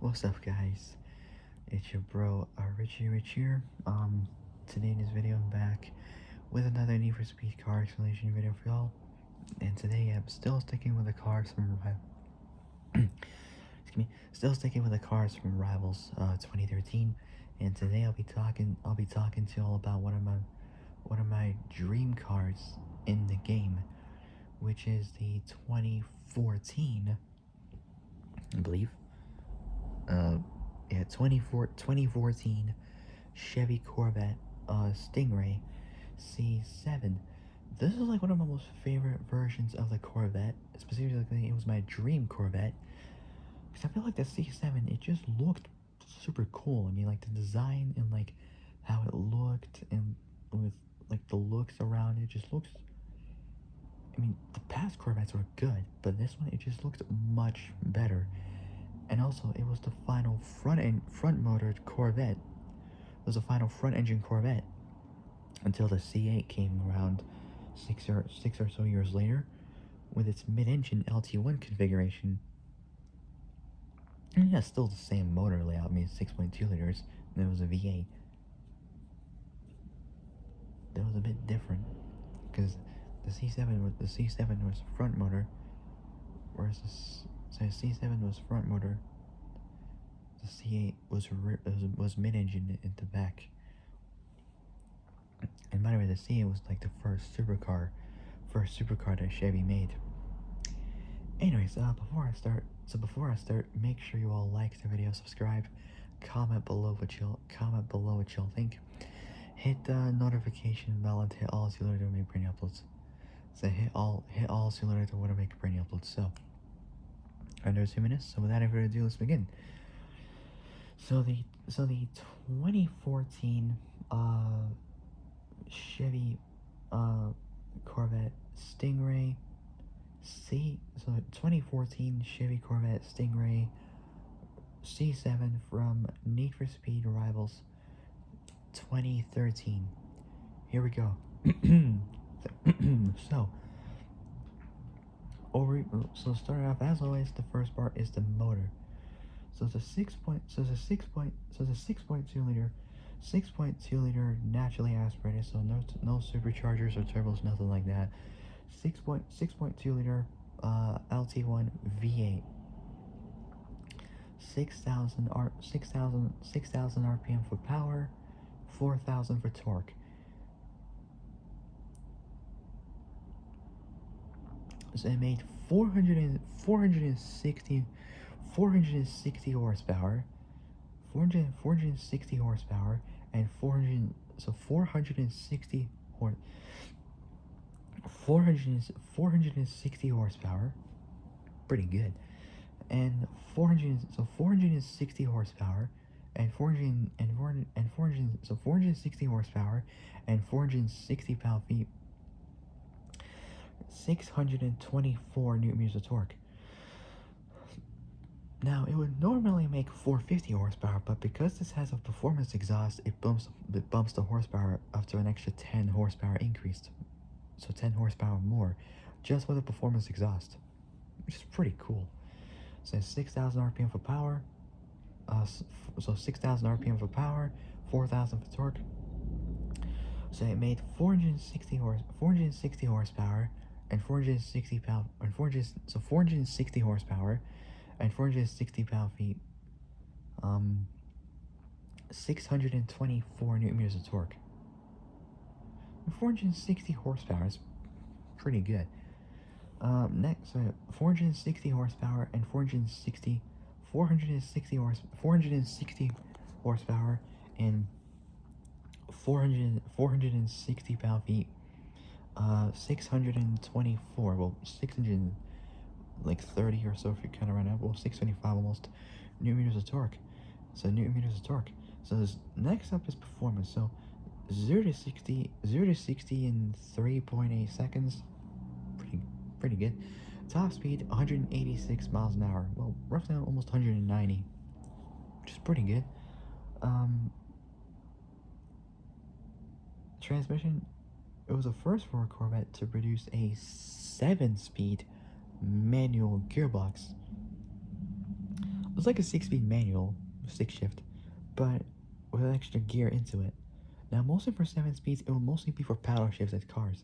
What's up, guys? It's your bro, Richie Rich here. Today in this video, I'm back with another Need for Speed car explanation video for y'all. And today, I'm still sticking with the cars from excuse me, still sticking with the cars from Rivals 2013. And today, I'll be talking to y'all about one of my dream cars in the game, which is the 2014, I believe. Yeah, 2014 Chevy Corvette Stingray C7. This is like one of my most favorite versions of the Corvette. Specifically, it was my dream Corvette. Because I feel like the C7, it just looked super cool. I mean, like the design and like how it looked and with like the looks around it just looks. I mean, the past Corvettes were good, but this one, it just looked much better. And also, it was the final front-motored Corvette. It was the final front-engine Corvette until the C8 came around six or so years later with its mid-engine LT1 configuration. And yeah, still the same motor layout. I mean, 6.2 liters, and it was a V8. That was a bit different because the C7 was front motor, whereas the C7 was front motor. The C8 was mid-engine in the back. And by the way, the C8 was like the first supercar that Chevy made. Anyways, before I start, make sure you all like the video, subscribe, comment below what y'all think. Hit the notification bell and hit all so you learn to make brand new uploads. So hit all so you learn to make brand new uploads. So under 2 minutes. So without any further ado, let's begin. So the 2014 Chevy Corvette Stingray 2014 Chevy Corvette Stingray C7 from Need for Speed Rivals 2013. Here we go. So starting off, as always, the first part is the motor. So the 6.2 liter naturally aspirated, so no superchargers or turbos, nothing like that. 6.2 liter LT1 V8. 6,000 RPM for power, 4,000 for torque. So it made 460 horsepower, 460 horsepower, and 460 horsepower, pretty good, and 460 horsepower, and 460 horsepower, and 460 pound-feet, 624 newton meters of torque. Now, it would normally make 450 horsepower, but because this has a performance exhaust, it bumps the horsepower up to an extra 10 horsepower increased. So 10 horsepower more, just with a performance exhaust, which is pretty cool. So 6,000 RPM for power, so 6,000 RPM for power, 4,000 for torque. So it made 460 horsepower, and 460 pound, and 460 horsepower, and 460 pound-feet, 624 newton meters of torque. 460 horsepower is pretty good. Next, 460 horsepower and 460 horsepower and 460 pound-feet, 624, well, 630 or so if you kind of run out, well, 625 almost, newton meters of torque. So this next up is performance. So 0 to 60 in 3.8 seconds, pretty good. Top speed 186 miles an hour, well, roughly almost 190, which is pretty good. Transmission, it was the first for a Corvette to produce a 7-speed manual gearbox. was like a 6-speed manual, stick shift, but with an extra gear into it. Now, mostly for 7 speeds, it will mostly be for paddle shifts at cars.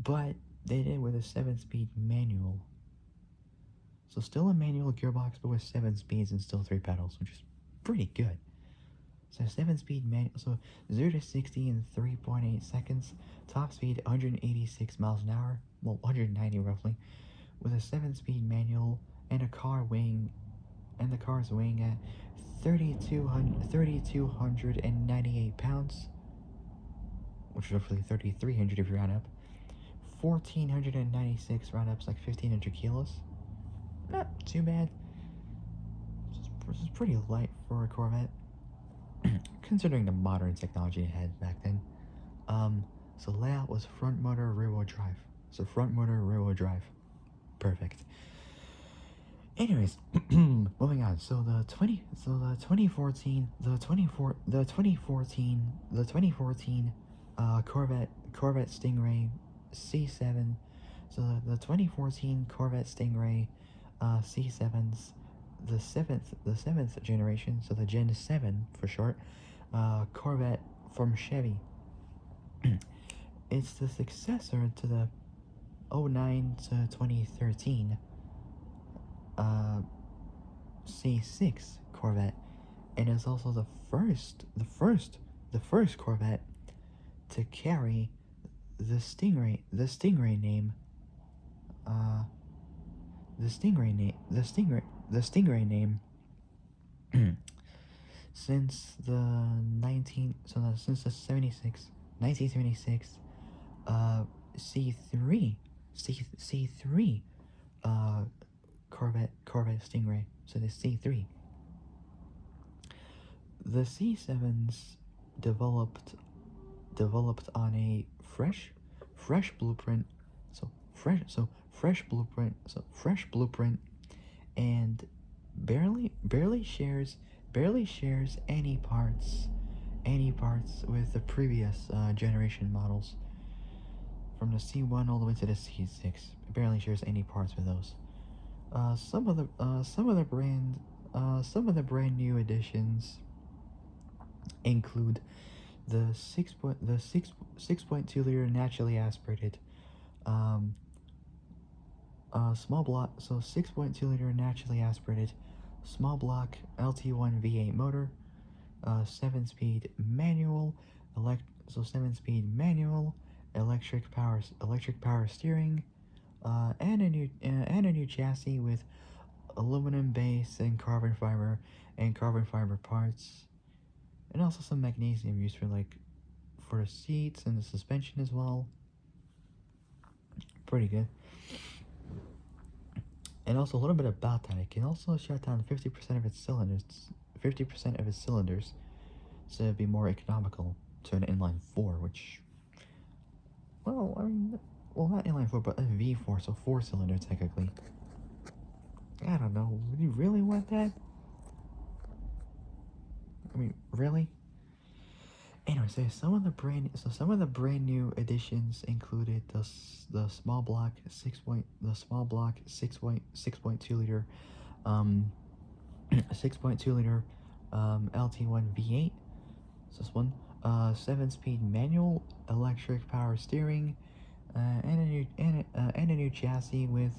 But they did with a 7-speed manual. So still a manual gearbox, but with 7 speeds and still 3 pedals, which is pretty good. So 7-speed manual, so 0 to 60 in 3.8 seconds, top speed 186 miles an hour, well 190 roughly, with a 7-speed manual and the car's weighing at 3,298 pounds, which is roughly 3,300 if you round up. 1,496 roundups, like 1,500 kilos. Not too bad. This is pretty light for a Corvette, considering the modern technology it had back then. So layout was front motor, rear wheel drive. So front motor, rear wheel drive. Perfect. Anyways, moving on. So the 2014 Corvette Stingray C7. So the 2014 Corvette Stingray C7s, the seventh generation, so the Gen 7 for short, Corvette from Chevy. It's the successor to the 09 to 2013 C6 Corvette, and is also the first Corvette to carry the Stingray name. The Stingray name since the 1976 C3 Corvette Stingray. So the C3. The C7s developed on a fresh blueprint. Fresh blueprint, and barely shares any parts with the previous generation models. From the C1 all the way to the C6, it barely shares any parts with those. Some of the brand new additions include the 6.2 liter naturally aspirated small block. So 6.2 liter naturally aspirated small block LT1 V8 motor, 7-speed manual, 7-speed manual, electric power steering, and a new chassis with aluminum base and carbon fiber parts, and also some magnesium used for the seats and the suspension as well. Pretty good. And also a little bit about that, it can also shut down 50% of its cylinders, so it'd be more economical to an inline 4, which, well, I mean, well, not inline 4, but a V4, so 4-cylinder technically. I don't know, would you really want that? I mean, really? Anyway, so some of the brand new additions included the small block 6.2 liter 6.2 liter LT1 V8. So this one, 7-speed manual, electric power steering, and a new chassis with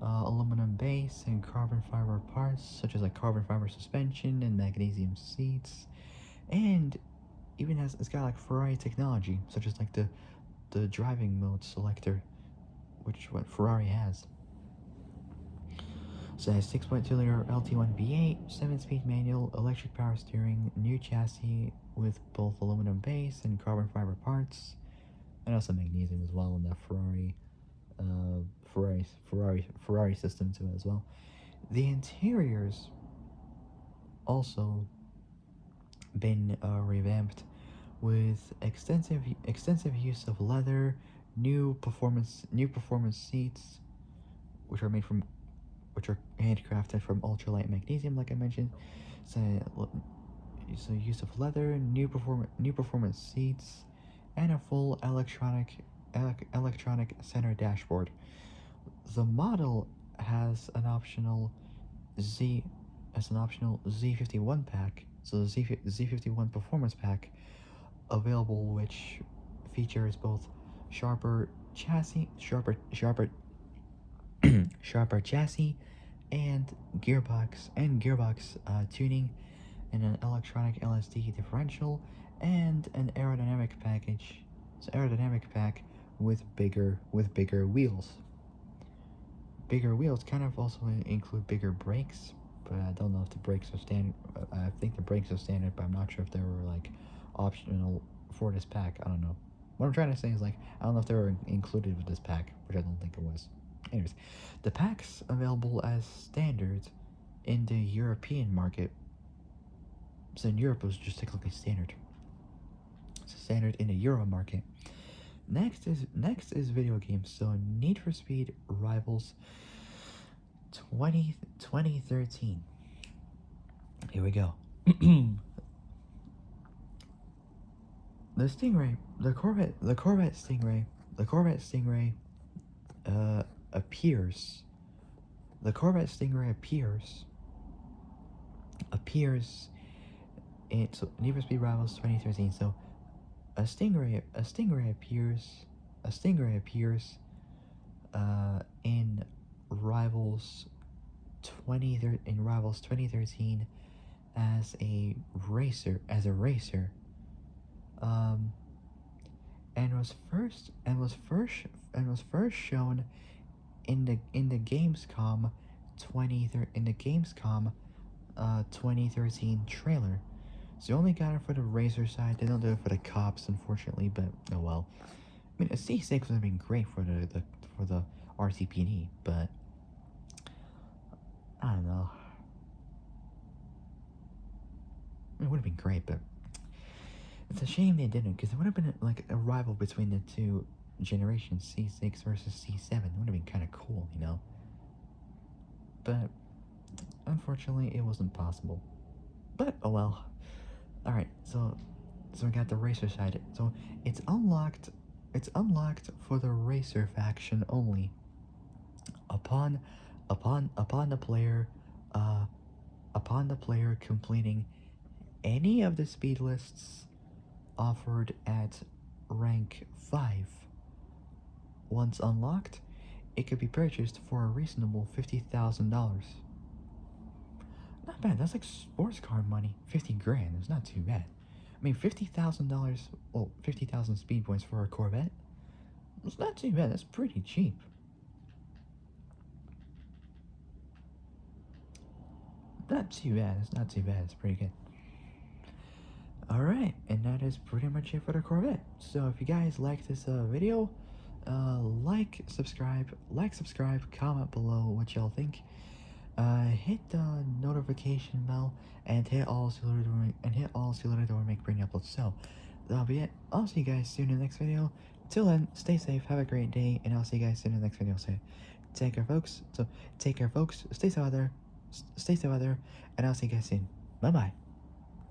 aluminum base and carbon fiber parts, such as carbon fiber suspension and magnesium seats, and even it's got Ferrari technology, such as the driving mode selector, which what Ferrari has. So it has 6.2 liter LT1 V8, 7-speed manual, electric power steering, new chassis with both aluminum base and carbon fiber parts, and also magnesium as well in the Ferrari system to it as well. The interiors also been revamped with extensive use of leather, new performance seats, which are handcrafted from ultralight magnesium, like I mentioned. So use of leather, new performance seats, and a full electronic center dashboard. The model has an optional Z as an optional Z51 pack, so the Z51 Performance Pack, available, which features both sharper chassis, sharper chassis, and gearbox tuning, and an electronic LSD differential, and an aerodynamic package. So aerodynamic pack with bigger wheels. Bigger wheels kind of also include bigger brakes, but I don't know if the brakes are standard. I think the brakes are standard, but I'm not sure if they were like optional for this pack. I don't know. What I'm trying to say is, like, I don't know if they were included with this pack, which I don't think it was. Anyways, the pack's available as standard in the European market. So in Europe, it was just technically standard. It's standard in the Euro market. Next is video games. So Need for Speed Rivals 2013. Here we go. The Stingray, the Corvette Stingray, appears. The Corvette Stingray appears in Need for Speed Rivals 2013. So a Stingray appears in Rivals 2013 as a racer, and was first shown in the Gamescom 2013 trailer. So you only got it for the racer side. They don't do it for the cops, unfortunately, but oh well. I mean, a C6 would have been great for the RCPD, but I don't know. It would have been great, but it's a shame they didn't, because it would have been like a rival between the two generations, C6 versus C7. It would have been kind of cool, you know? But unfortunately, it wasn't possible. But oh well. Alright, so we got the racer side. So it's unlocked for the racer faction only. Upon the player completing any of the speed lists offered at rank 5. Once unlocked, it could be purchased for a reasonable $50,000. Not bad. That's like sports car money. 50 grand. It's not too bad. I mean, $50,000. Well, 50,000 speed points for a Corvette. It's not too bad. That's pretty cheap. Not too bad. It's not too bad. It's pretty good. Alright, and that is pretty much it for the Corvette. So if you guys like this video, like, subscribe, comment below what y'all think. Hit the notification bell and hit all so that it'll make bring uploads. So that'll be it. I'll see you guys soon in the next video. Till then, stay safe, have a great day, and I'll see you guys soon in the next video. So take care, folks. Stay safe out there, and I'll see you guys soon. Bye bye.